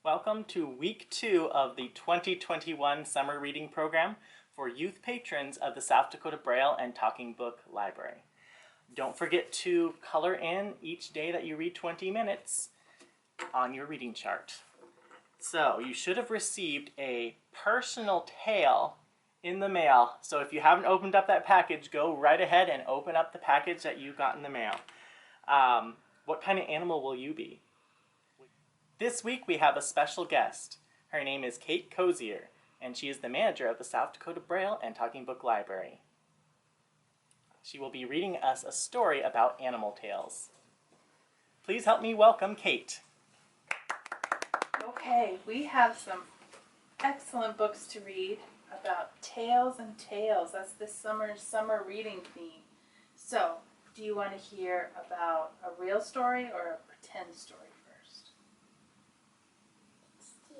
Welcome to week 2 of the 2021 summer reading program for youth patrons of the South Dakota Braille and Talking Book Library. Don't forget to color in each day that you read 20 minutes on your reading chart. So you should have received a personal tale in the mail. So if you haven't opened up that package, go right ahead and open up the package that you got in the mail. What kind of animal will you be? This week we have a special guest. Her name is Kate Cozier, and she is the manager of the South Dakota Braille and Talking Book Library. She will be reading us a story about animal tales. Please help me welcome Kate. Okay, we have some excellent books to read about tales and tales. That's this summer's summer reading theme. So, do you want to hear about a real story or a pretend story first? Let's do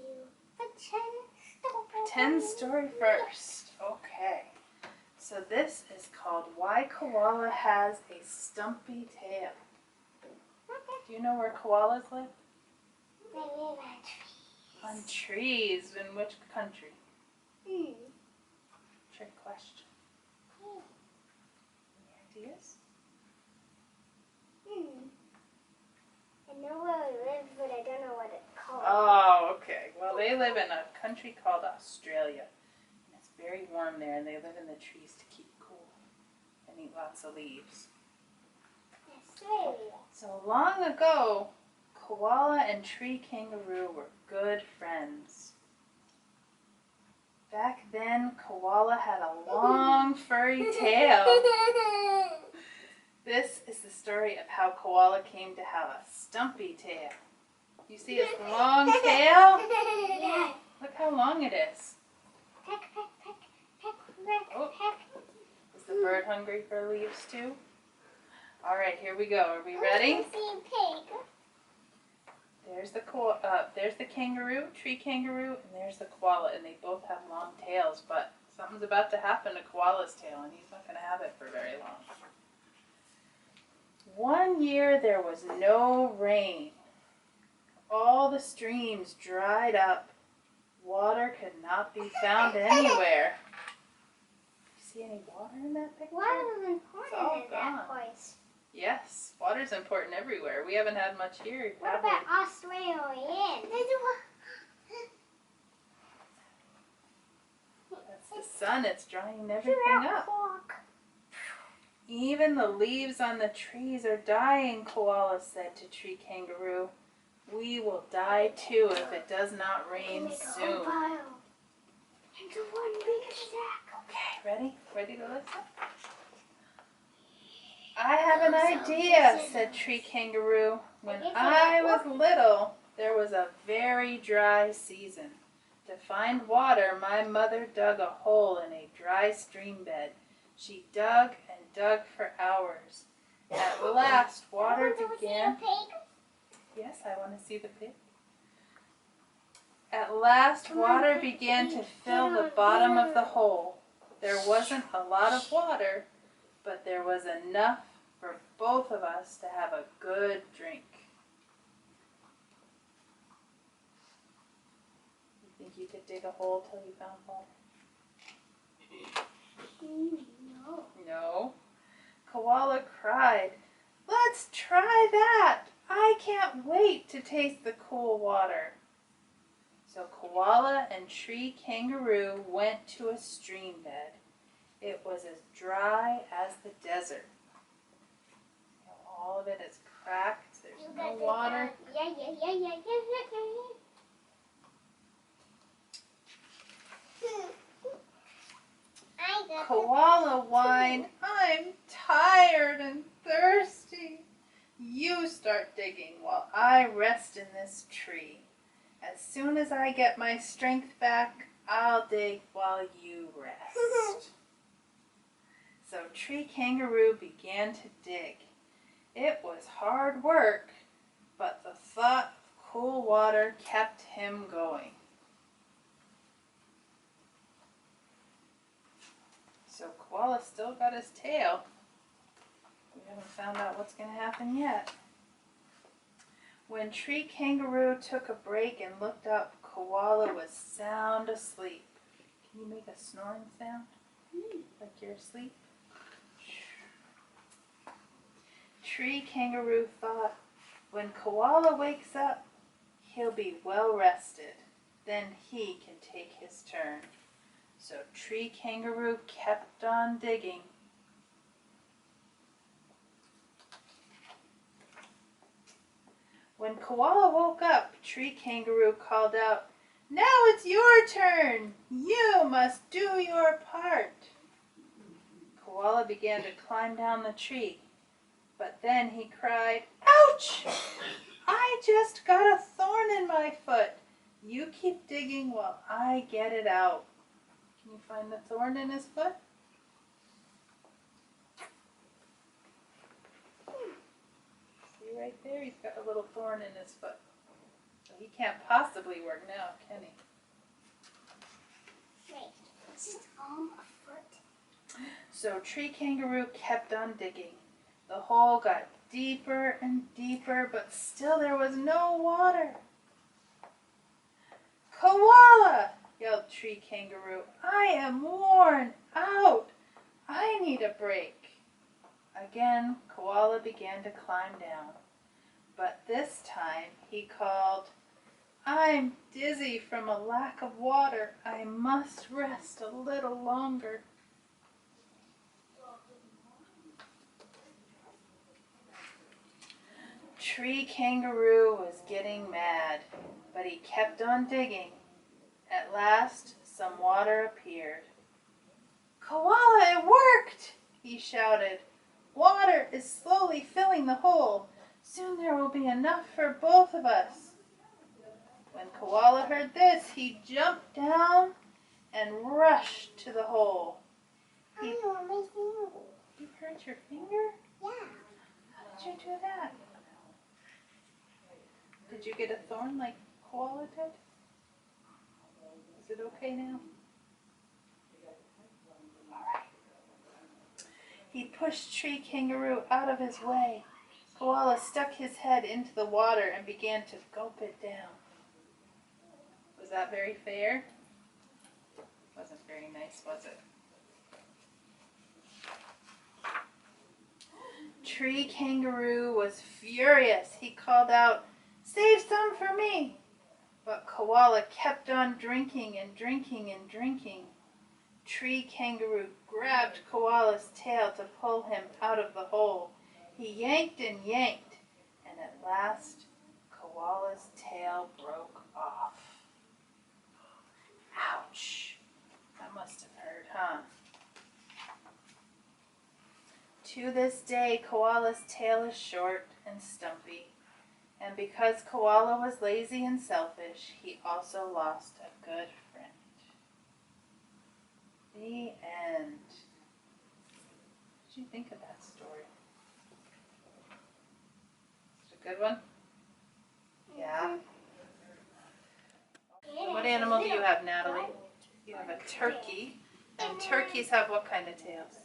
Pretend story first. Okay. So this is called Why Koala Has a Stumpy Tail. Do you know where koalas live? They live on trees. On trees. In which country? Trick question. Any ideas? I know where they live, but I don't know what it's called. Oh, okay. Well, they live in a country called Australia. And it's very warm there, and they live in the trees to keep cool and eat lots of leaves. Australia. So long ago, koala and tree kangaroo were good friends. Back then, koala had a long, furry tail. This is the story of how koala came to have a stumpy tail. You see his long tail? Yeah. Look how long it is. Peck, peck, peck, peck, peck, Oh. peck. Is the bird hungry for leaves too? All right, here we go. Are we ready? I see a pig. There's the kangaroo, tree kangaroo, and there's the koala, and they both have long tails, but something's about to happen to koala's tail, and he's not going to have it for very long. One year there was no rain. All the streams dried up. Water could not be found anywhere. You see any water in that picture? Water is It's all important in that gone. place. Yes, water's important everywhere. We haven't had much here. What have we? about Australia? That's the sun. It's drying everything up. Even the leaves on the trees are dying, koala said to tree kangaroo. We will die too if it does not rain soon. Into one big sack. Okay, ready? Ready to listen? I have an idea, said tree kangaroo. When I was little, there was a very dry season. To find water, my mother dug a hole in a dry stream bed. She dug and dug for hours. At last, water began. Yes, I want to see the pig. At last, water began to fill the bottom of the hole. There wasn't a lot of water, but there was enough for both of us to have a good drink. You think you could dig a hole till you found water? No. No. Koala cried, "Let's try that! I can't wait to taste the cool water." So koala and tree kangaroo went to a stream bed. It was as dry as the desert. All of it is cracked. There's no water. Yeah. Koala whined, "I'm tired and thirsty. You start digging while I rest in this tree. As soon as I get my strength back, I'll dig while you rest." So tree kangaroo began to dig. It was hard work, but the thought of cool water kept him going. So koala still got his tail. We haven't found out what's going to happen yet. When Tree Kangaroo took a break and looked up, Koala was sound asleep. Can you make a snoring sound? Like you're asleep? Tree Kangaroo thought, when Koala wakes up, he'll be well rested. Then he can take his turn. So Tree Kangaroo kept on digging. When Koala woke up, Tree Kangaroo called out, "Now it's your turn! You must do your part!" Koala began to climb down the tree, but then he cried, "Ouch! I just got a thorn in my foot. You keep digging while I get it out." Can you find the thorn in his foot? See right there? He's got a little thorn in his foot. So he can't possibly work now, can he? Wait, it's just a foot. So Tree Kangaroo kept on digging. The hole got deeper and deeper, but still there was no water. "Koala!" yelled Tree Kangaroo. "I am worn out. I need a break." Again, Koala began to climb down. But this time he called, "I'm dizzy from a lack of water. I must rest a little longer." Tree Kangaroo was getting mad, but he kept on digging. At last, some water appeared. "Koala, it worked!" he shouted. "Water is slowly filling the hole. Soon there will be enough for both of us." When Koala heard this, he jumped down and rushed to the hole. I want my finger. You hurt your finger? Yeah. How did you do that? Did you get a thorn like Koala did? Is it okay now? Alright. He pushed Tree Kangaroo out of his way. Koala stuck his head into the water and began to gulp it down. Was that very fair? Wasn't very nice, was it? Tree Kangaroo was furious. He called out, "Save some for me!" But Koala kept on drinking and drinking and drinking. Tree Kangaroo grabbed Koala's tail to pull him out of the hole. He yanked and yanked, and at last Koala's tail broke off. Ouch! That must have hurt, huh? To this day, Koala's tail is short and stumpy. And because Koala was lazy and selfish, he also lost a good friend. The end. What did you think of that story? Is it a good one? Yeah. What animal do you have, Natalie? You have a turkey. And turkeys have what kind of tails?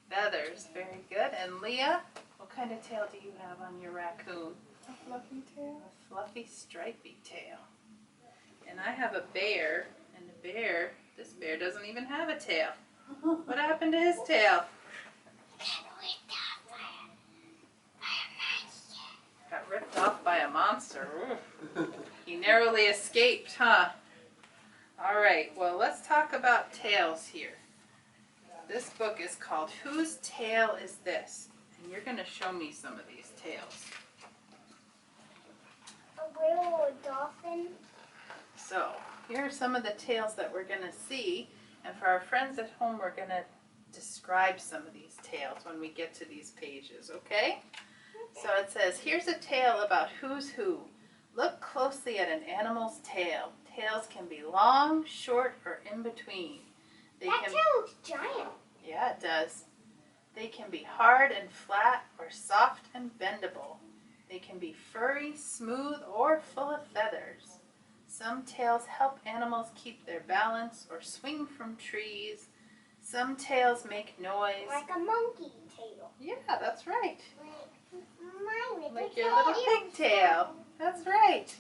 Feathers. Very good. And Leah, what kind of tail do you have on your raccoon? A fluffy tail. A fluffy, stripy tail. And I have a bear, and this bear doesn't even have a tail. What happened to his tail? Got ripped off by a monster. He narrowly escaped, huh? All right, well, let's talk about tails here. This book is called Whose Tail Is This? And you're going to show me some of these tails. A whale or a dolphin. So, here are some of the tails that we're going to see. And for our friends at home, we're going to describe some of these tails when we get to these pages, okay? So it says, here's a tale about who's who. Look closely at an animal's tail. Tails can be long, short, or in between. That tail looks giant. Yeah, it does. They can be hard and flat or soft and bendable. They can be furry, smooth, or full of feathers. Some tails help animals keep their balance or swing from trees. Some tails make noise. Like a monkey tail. Yeah, that's right. Wait, my Like your little pigtail. That's right.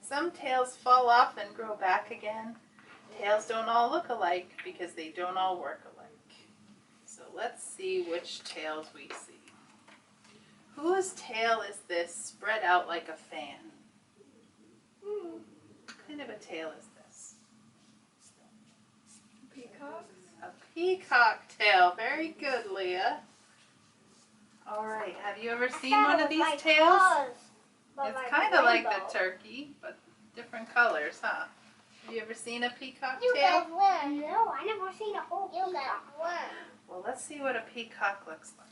Some tails fall off and grow back again. Tails don't all look alike because they don't all work alike. So let's see which tails we see. Whose tail is this spread out like a fan? What kind of a tail is this? Peacocks? A peacock tail. Very good, Leah. All right. Have you ever seen one of these tails? It's kind of like the turkey, but different colors, huh? Have you ever seen a peacock tail? No, I never seen a whole peacock. Well, let's see what a peacock looks like.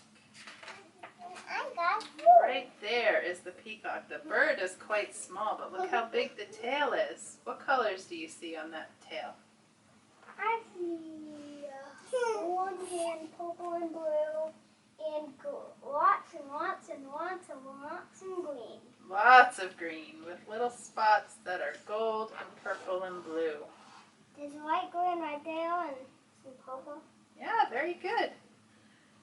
I got Right there is the peacock. The bird is quite small, but look how big the tail is. What colors do you see on that tail? I see orange and purple and blue and lots and lots and lots and lots and green. Lots of green with little spots that are gold and purple and blue. There's white, green right there and some purple. Yeah, very good.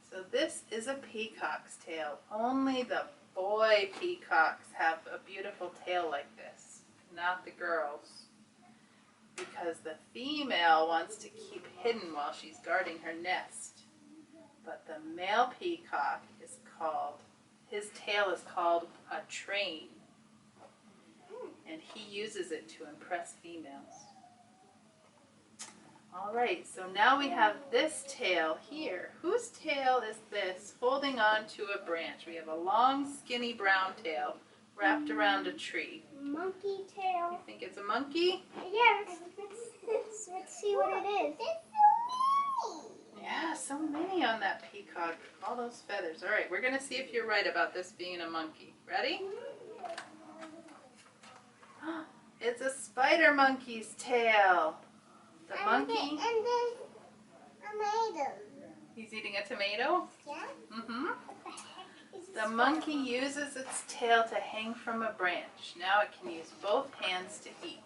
So this is a peacock's tail. Only the boy peacocks have a beautiful tail like this, not the girls. Because the female wants to keep hidden while she's guarding her nest. But the male peacock is called, his tail is called a train. And he uses it to impress females. All right, so now we have this tail here. Whose tail is this holding on to a branch? We have a long, skinny brown tail wrapped around a tree. Monkey tail. You think it's a monkey? Yes. Let's see what it is. Yeah, so many on that peacock. All those feathers. All right, we're going to see if you're right about this being a monkey. Ready? It's a spider monkey's tail. The monkey. And there's tomato. He's eating a tomato? Yeah? Mm-hmm. The monkey uses its tail to hang from a branch. Now it can use both hands to eat.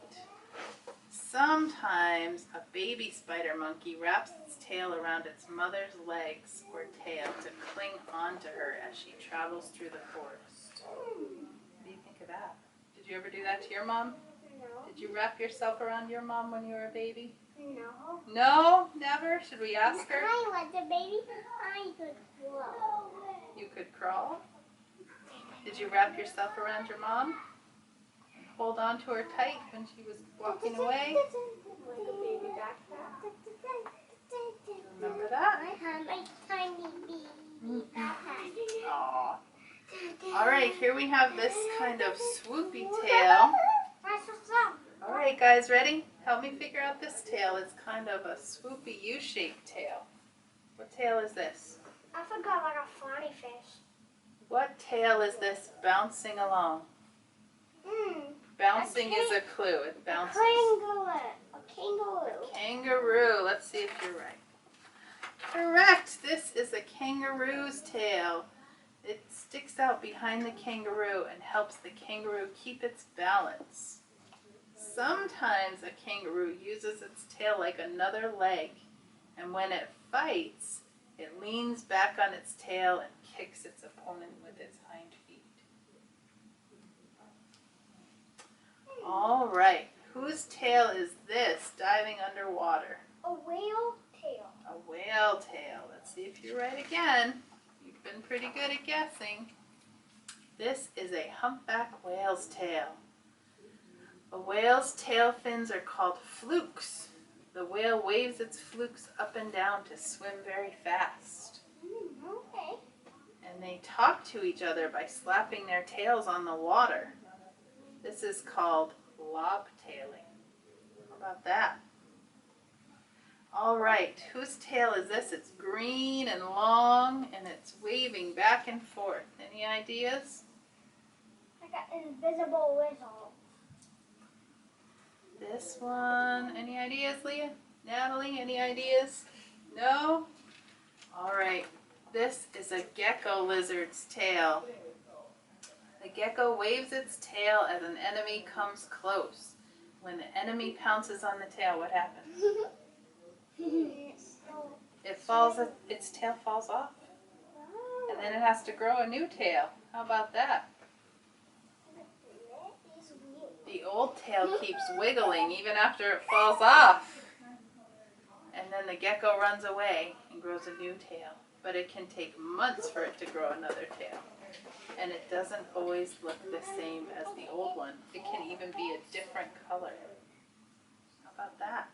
Sometimes a baby spider monkey wraps its tail around its mother's legs or tail to cling onto her as she travels through the forest. What do you think of that? Did you ever do that to your mom? No. Did you wrap yourself around your mom when you were a baby? No. No? Never? Should we ask her? I was a baby. I could grow. You could crawl? Did you wrap yourself around your mom? And hold on to her tight when she was walking away? Like a baby backpack. Remember that? I have a tiny baby backpack. Aww. Alright, here we have this kind of swoopy tail. Alright guys, ready? Help me figure out this tail. It's kind of a swoopy U-shaped tail. What tail is this? I forgot like a funny fish. What tail is this bouncing along? Bouncing is a clue. It bounces. A kangaroo. Kangaroo. Let's see if you're right. Correct. This is a kangaroo's tail. It sticks out behind the kangaroo and helps the kangaroo keep its balance. Sometimes a kangaroo uses its tail like another leg, and when it fights, it leans back on its tail and kicks its opponent with its hind feet. All right, whose tail is this diving underwater? A whale tail. A whale tail. Let's see if you're right again. You've been pretty good at guessing. This is a humpback whale's tail. A whale's tail fins are called flukes. The whale waves its flukes up and down to swim very fast. Okay. And they talk to each other by slapping their tails on the water. This is called lobtailing. How about that? All right, whose tail is this? It's green and long, and it's waving back and forth. Any ideas? I got invisible whistle. This one. Any ideas, Leah? Natalie, any ideas? No? All right. This is a gecko lizard's tail. The gecko waves its tail as an enemy comes close. When the enemy pounces on the tail, what happens? Its tail falls off. And then it has to grow a new tail. How about that? That is weird. The old tail keeps wiggling even after it falls off. And then the gecko runs away and grows a new tail. But it can take months for it to grow another tail. And it doesn't always look the same as the old one. It can even be a different color. How about that?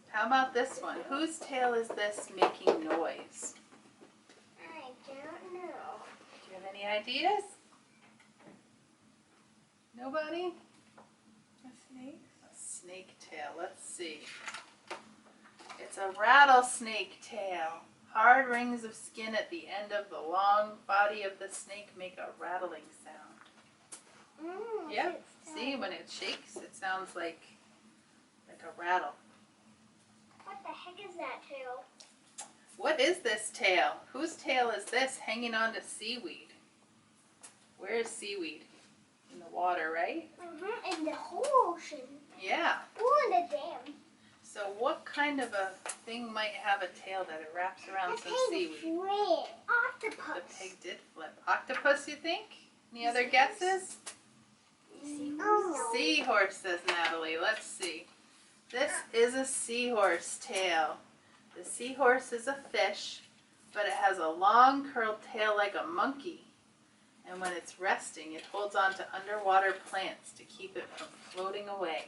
How about this one? Whose tail is this making noise? I don't know. Do you have any ideas? Nobody? A snake? A snake tail. Let's see. It's a rattlesnake tail. Hard rings of skin at the end of the long body of the snake make a rattling sound. Yep. See, when it shakes, it sounds like a rattle. What the heck is that tail? What is this tail? Whose tail is this hanging on to seaweed? Where is seaweed? In the water, right? In the whole ocean. Yeah. Or in the dam. So what kind of a thing might have a tail that it wraps around some seaweed? Octopus. The pig did flip. Octopus, you think? Any other guesses? Oh, no. Seahorse, says Natalie. Let's see. This is a seahorse tail. The seahorse is a fish, but it has a long curled tail like a monkey. And when it's resting, it holds on to underwater plants to keep it from floating away.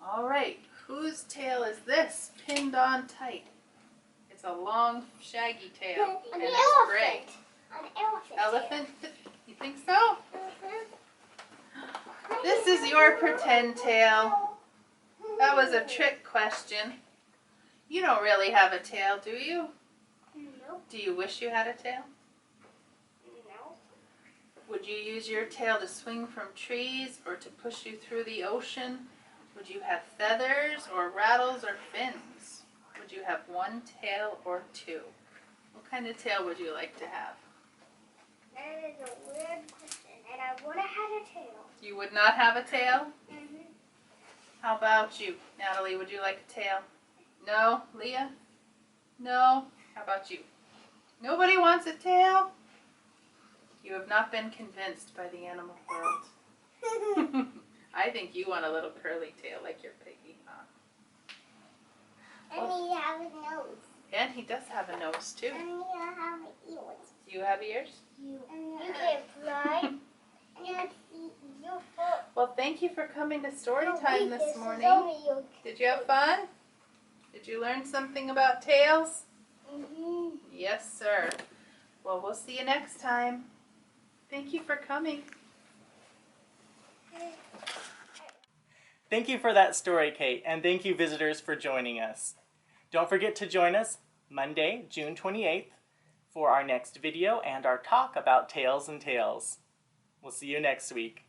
All right, whose tail is this pinned on tight? It's a long, shaggy tail, and it's gray. An elephant. Elephant? You think so? This is your pretend tail. That was a trick question. You don't really have a tail, do you? Nope. Do you wish you had a tail? No. Would you use your tail to swing from trees or to push you through the ocean? Would you have feathers or rattles or fins? Would you have one tail or two? What kind of tail would you like to have? That is a weird question, and I would have had a tail. You would not have a tail? How about you, Natalie? Would you like a tail? No? Leah? No? How about you? Nobody wants a tail? You have not been convinced by the animal world. I think you want a little curly tail like your piggy, huh? And he has a nose. And he does have a nose, too. And he has ears. Do you have ears? You can fly. And your foot. Well, thank you for coming to story time this Is morning. only your Did you have fun? Did you learn something about tails? Mhm. Yes, sir. Well, we'll see you next time. Thank you for coming. Thank you for that story, Kate, and thank you, visitors, for joining us. Don't forget to join us Monday, June 28th, for our next video and our talk about tails and tales. We'll see you next week.